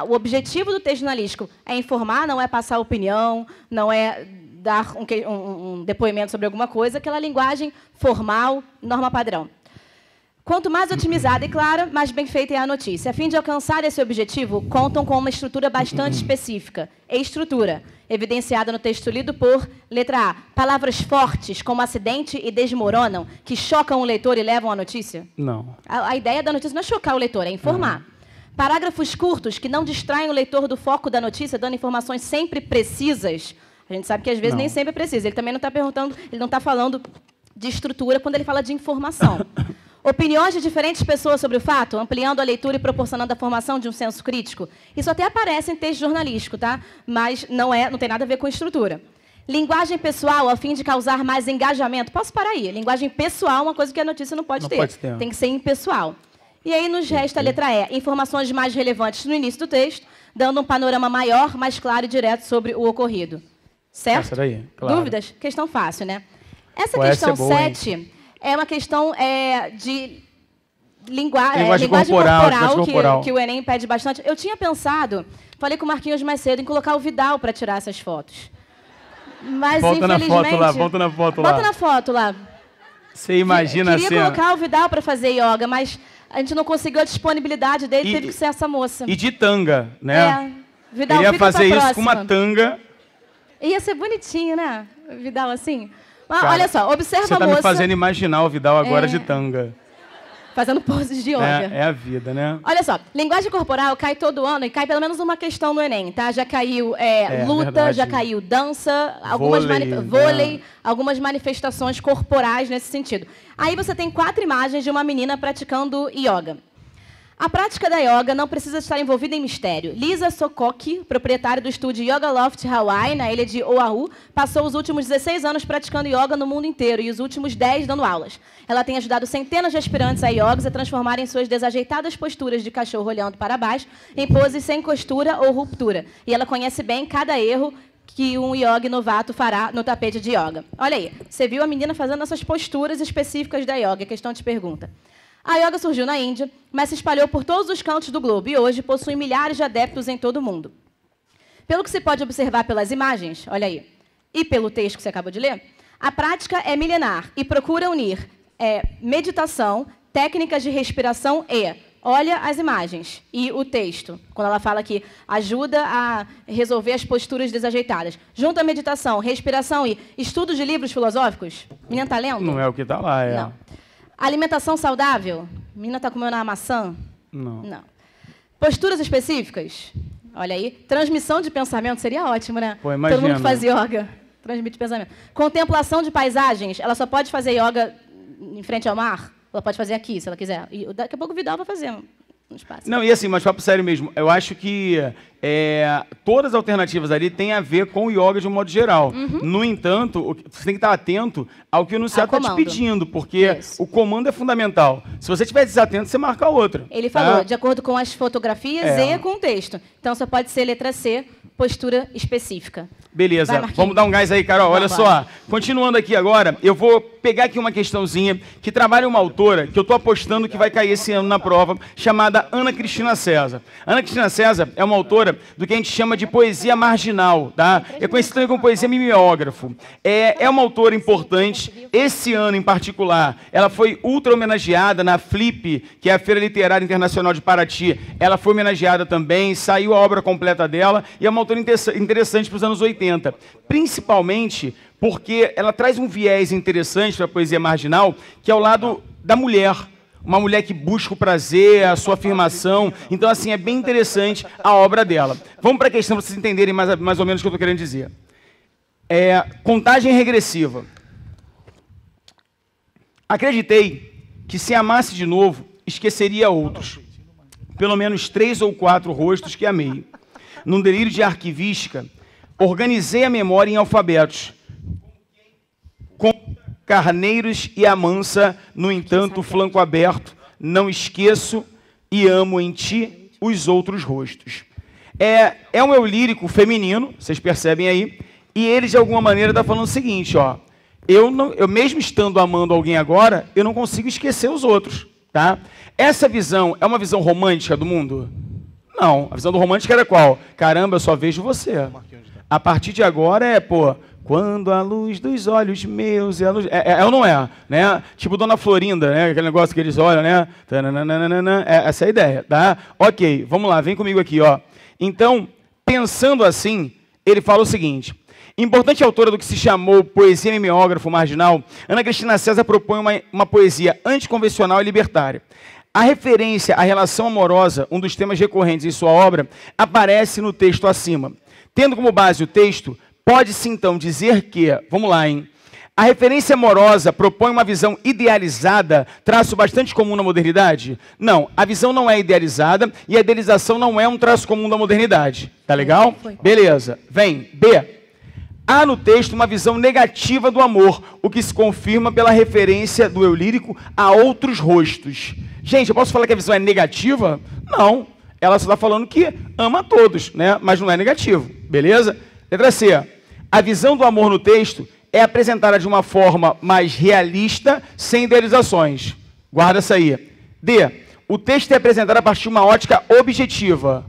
A: o objetivo do texto jornalístico é informar, não é passar opinião, não é dar um depoimento sobre alguma coisa, aquela linguagem formal, norma padrão. Quanto mais otimizada e clara, mais bem feita é a notícia. A fim de alcançar esse objetivo, contam com uma estrutura bastante específica. Estrutura, evidenciada no texto lido por, letra A, palavras fortes, como acidente e desmoronam, que chocam o leitor e levam à notícia?
C: Não.
A: A ideia da notícia não é chocar o leitor, é informar. Parágrafos curtos, que não distraem o leitor do foco da notícia, dando informações sempre precisas. A gente sabe que, às vezes, nem sempre é preciso. Ele também não está perguntando, ele não está falando de estrutura quando ele fala de informação. Opiniões de diferentes pessoas sobre o fato, ampliando a leitura e proporcionando a formação de um senso crítico. Isso até aparece em texto jornalístico, tá? Mas não tem nada a ver com estrutura. Linguagem pessoal, a fim de causar mais engajamento. Posso parar aí? Linguagem pessoal é uma coisa que a notícia não pode ter. Tem que ser impessoal. E aí nos resta a letra E, informações mais relevantes no início do texto, dando um panorama maior, mais claro e direto sobre o ocorrido. Certo?
C: Essa daí, claro.
A: Dúvidas? Questão fácil, né? Essa questão 7 é uma questão de linguagem corporal que o Enem pede bastante. Eu tinha pensado, falei com o Marquinhos mais cedo, em colocar o Vidal para tirar essas fotos. Mas,
C: volta
A: infelizmente...
C: Volta na foto lá.
A: Bota na foto lá.
C: Você imagina a cena.
A: Queria colocar o Vidal para fazer yoga, mas a gente não conseguiu a disponibilidade dele, teve que ser essa moça.
C: E de tanga, né?
A: Vidal,
C: ele ia fazer isso
A: próxima.
C: com uma tanga.
A: Ia ser bonitinho, né? O Vidal assim. Mas, cara, olha só, observa a moça...
C: Você está me fazendo imaginar o Vidal agora de tanga.
A: Fazendo poses de yoga.
C: É a vida, né?
A: Olha só, linguagem corporal cai todo ano e cai pelo menos uma questão no Enem, tá? Já caiu luta, verdade. Já caiu dança, vôlei, algumas manifestações corporais nesse sentido. Aí você tem 4 imagens de uma menina praticando yoga. A prática da yoga não precisa estar envolvida em mistério. Lisa Sokoki, proprietária do estúdio Yoga Loft Hawaii, na ilha de Oahu, passou os últimos 16 anos praticando yoga no mundo inteiro e os últimos 10 dando aulas. Ela tem ajudado centenas de aspirantes a yogas a transformarem suas desajeitadas posturas de cachorro olhando para baixo em poses sem costura ou ruptura. E ela conhece bem cada erro que um yogi novato fará no tapete de yoga. Olha aí, você viu a menina fazendo essas posturas específicas da yoga. A questão te pergunta. A yoga surgiu na Índia, mas se espalhou por todos os cantos do globo e hoje possui milhares de adeptos em todo o mundo. Pelo que se pode observar pelas imagens, olha aí, e pelo texto que você acabou de ler, a prática é milenar e procura unir meditação, técnicas de respiração e, olha as imagens e o texto, quando ela fala que ajuda a resolver as posturas desajeitadas. Junta a meditação, respiração e estudos de livros filosóficos. Menina está lendo?
C: Não é o que está lá,
A: Não. Alimentação saudável? A menina está comendo uma maçã?
C: Não.
A: Posturas específicas? Olha aí. Transmissão de pensamento seria ótimo, né?
C: Pô, imagina.
A: Todo mundo faz yoga. Transmite pensamento. Contemplação de paisagens. Ela só pode fazer yoga em frente ao mar? Ela pode fazer aqui, se ela quiser. E daqui a pouco o Vidal vai fazer no espaço.
C: Não, e assim, mas papo sério mesmo. Eu acho que todas as alternativas ali têm a ver com o yoga de um modo geral. No entanto, você tem que estar atento ao que o enunciado está te pedindo, porque o comando é fundamental. Se você estiver desatento, você marca outra.
A: Ele falou, de acordo com as fotografias e com o texto. Então, só pode ser letra C, postura específica.
C: Beleza, vamos dar um gás aí, Carol. Olha só, continuando aqui agora, eu vou pegar aqui uma questãozinha que trabalha uma autora que eu estou apostando que vai cair esse ano na prova, chamada Ana Cristina César. Ana Cristina César é uma autora do que a gente chama de poesia marginal, tá? É conhecida também como poesia mimeógrafo. É uma autora importante. Esse ano, em particular, ela foi ultra homenageada na Flip, que é a Feira Literária Internacional de Paraty. Ela foi homenageada também, saiu a obra completa dela, e é uma autora interessante para os anos 80. Principalmente porque ela traz um viés interessante para a poesia marginal, que é o lado da mulher. Uma mulher que busca o prazer, a sua afirmação. Então, assim, é bem interessante a obra dela. Vamos para a questão, para vocês entenderem mais ou menos o que eu estou querendo dizer. Contagem regressiva. Acreditei que, se amasse de novo, esqueceria outros. Pelo menos 3 ou 4 rostos que amei. Num delírio de arquivística, organizei a memória em alfabetos. Com carneiros e Amansa, no entanto, flanco aberto, não esqueço e amo em ti os outros rostos. É um eu lírico feminino, vocês percebem aí, e ele, de alguma maneira, está falando o seguinte, ó, eu mesmo estando amando alguém agora, eu não consigo esquecer os outros, tá? Essa visão é uma visão romântica do mundo? Não, a visão do romântico era qual? Caramba, eu só vejo você. A partir de agora Quando a luz dos olhos meus... É ou não é? Né? Tipo Dona Florinda, né? Aquele negócio que eles olham, né? Essa é a ideia, tá? Ok, vamos lá, vem comigo aqui, ó. Então, pensando assim, ele fala o seguinte... Importante autora do que se chamou Poesia Mimeógrafo Marginal, Ana Cristina César propõe uma poesia anticonvencional e libertária. A referência à relação amorosa, um dos temas recorrentes em sua obra, aparece no texto acima. Tendo como base o texto, pode-se então dizer que, vamos lá, hein? A referência amorosa propõe uma visão idealizada, traço bastante comum na modernidade? Não, a visão não é idealizada e a idealização não é um traço comum da modernidade. Tá legal? Beleza. Vem, B. Há no texto uma visão negativa do amor, o que se confirma pela referência do eu lírico a outros rostos. Gente, eu posso falar que a visão é negativa? Não. Ela só está falando que ama a todos, né? Mas não é negativo. Beleza? Letra C. A visão do amor no texto é apresentada de uma forma mais realista, sem idealizações. Guarda essa aí. D. O texto é apresentado a partir de uma ótica objetiva.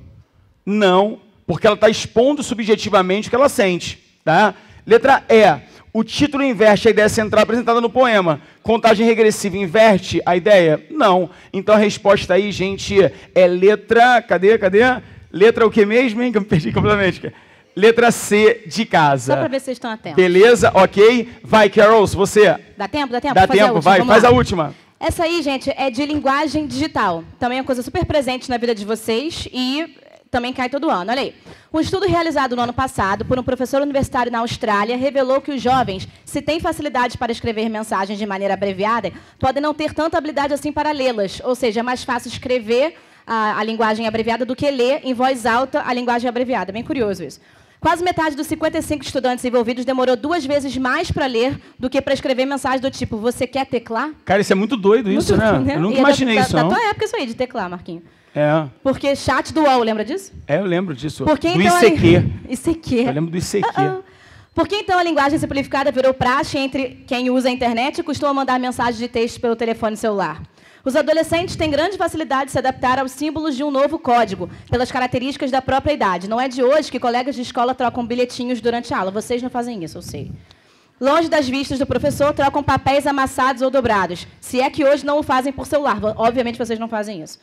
C: Não, porque ela está expondo subjetivamente o que ela sente. Tá? Letra E. O título inverte a ideia central apresentada no poema. Contagem regressiva inverte a ideia? Não. Então a resposta aí, gente, é letra... Cadê? Letra o que mesmo, hein? Que eu me perdi completamente. Letra C de casa.
A: Só para ver se vocês estão atentos.
C: Beleza? Ok. Vai, Carol, você.
A: Dá tempo? Dá tempo?
C: Dá tempo, vai. Faz a última.
A: Essa aí, gente, é de linguagem digital. Também é uma coisa super presente na vida de vocês e... também cai todo ano. Olha aí. Um estudo realizado no ano passado por um professor universitário na Austrália revelou que os jovens, se têm facilidade para escrever mensagens de maneira abreviada, podem não ter tanta habilidade assim para lê-las. Ou seja, é mais fácil escrever a linguagem abreviada do que ler em voz alta a linguagem abreviada. Bem curioso isso. Quase metade dos 55 estudantes envolvidos demorou 2 vezes mais para ler do que para escrever mensagens do tipo, você quer teclar?
C: Cara, isso é muito doido, isso, né? Eu nunca imaginei isso, não.
A: Da tua época isso aí, de teclar, Marquinhos.
C: É.
A: Porque chat do UOL, lembra disso?
C: É, eu lembro disso.
A: Porque,
C: do
A: então,
C: ICQ.
A: ICQ.
C: Eu lembro do ICQ.
A: Por que então a linguagem simplificada virou praxe entre quem usa a internet e costuma mandar mensagens de texto pelo telefone celular? Os adolescentes têm grande facilidade de se adaptar aos símbolos de um novo código, pelas características da própria idade. Não é de hoje que colegas de escola trocam bilhetinhos durante a aula. Vocês não fazem isso, eu sei. Longe das vistas do professor, trocam papéis amassados ou dobrados. Se é que hoje não o fazem por celular. Obviamente vocês não fazem isso.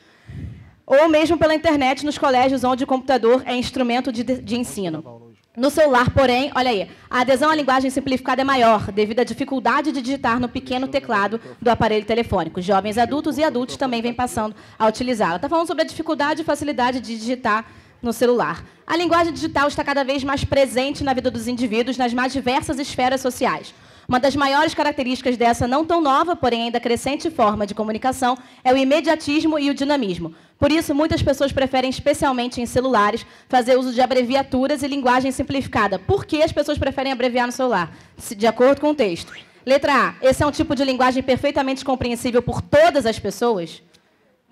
A: Ou mesmo pela internet nos colégios onde o computador é instrumento de ensino. No celular, porém, olha aí, a adesão à linguagem simplificada é maior, devido à dificuldade de digitar no pequeno teclado do aparelho telefônico. Jovens adultos e adultos também vêm passando a utilizá-la. Está falando sobre a dificuldade e facilidade de digitar no celular. A linguagem digital está cada vez mais presente na vida dos indivíduos nas mais diversas esferas sociais. Uma das maiores características dessa não tão nova, porém ainda crescente forma de comunicação é o imediatismo e o dinamismo. Por isso, muitas pessoas preferem, especialmente em celulares, fazer uso de abreviaturas e linguagem simplificada. Por que as pessoas preferem abreviar no celular? De acordo com o texto. Letra A. Esse é um tipo de linguagem perfeitamente compreensível por todas as pessoas?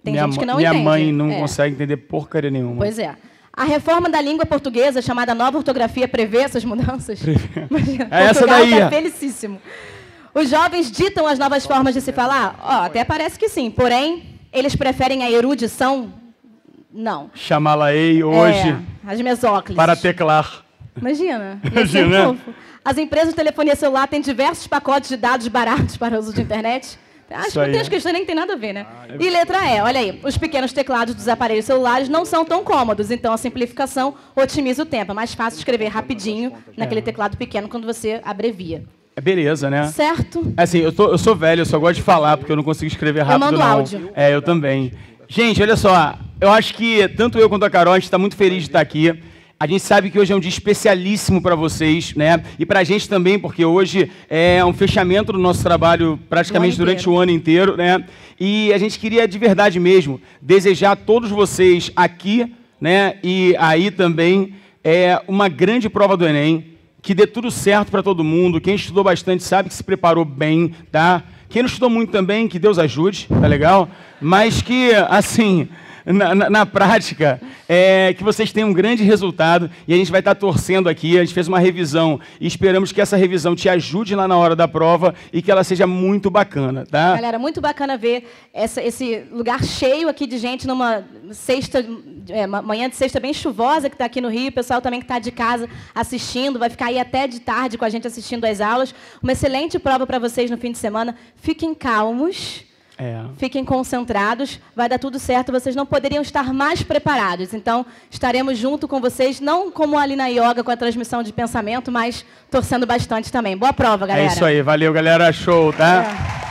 A: Tem gente que não entende.
C: Minha mãe não consegue entender porcaria nenhuma.
A: Pois é. A reforma da língua portuguesa, chamada Nova Ortografia, prevê essas mudanças? Imagina,
C: é essa daí.
A: Tá felicíssimo. Os jovens ditam as novas formas de se falar? Até parece que sim. Porém, eles preferem a erudição? Não.
C: Chamá-la-ei hoje.
A: As mesóclises.
C: Para teclar.
A: Imagina. Imagina. As empresas de telefonia celular têm diversos pacotes de dados baratos para uso de internet. Acho que não tem as questões, nem tem nada a ver, né? E letra E, olha aí, os pequenos teclados dos aparelhos celulares não são tão cômodos, então a simplificação otimiza o tempo. É mais fácil escrever rapidinho naquele teclado pequeno quando você abrevia.
C: É beleza, né?
A: Certo.
C: Assim, eu sou velho, eu só gosto de falar, porque eu não consigo escrever rápido, não. Eu mando
A: áudio.
C: Eu também. Gente, olha só, eu acho que tanto eu quanto a Carol, a gente está muito feliz de estar aqui. A gente sabe que hoje é um dia especialíssimo para vocês, né? E para a gente também, porque hoje é um fechamento do nosso trabalho praticamente durante o ano inteiro, né? E a gente queria, de verdade mesmo, desejar a todos vocês aqui, né? E aí também, uma grande prova do Enem, que dê tudo certo para todo mundo. Quem estudou bastante sabe que se preparou bem, tá? Quem não estudou muito também, que Deus ajude, tá legal? Mas que, assim... na prática, que vocês tenham um grande resultado e a gente vai estar torcendo aqui. A gente fez uma revisão e esperamos que essa revisão te ajude lá na hora da prova e que ela seja muito bacana, tá?
A: Galera, muito bacana ver esse lugar cheio aqui de gente numa sexta, manhã de sexta bem chuvosa que está aqui no Rio. O pessoal também que está de casa assistindo, vai ficar aí até de tarde com a gente assistindo as aulas. Uma excelente prova para vocês no fim de semana. Fiquem calmos. Fiquem concentrados, vai dar tudo certo, vocês não poderiam estar mais preparados. Então, estaremos junto com vocês, não como ali na yoga com a transmissão de pensamento, mas torcendo bastante também. Boa prova, galera.
C: É isso aí, valeu, galera, show, tá?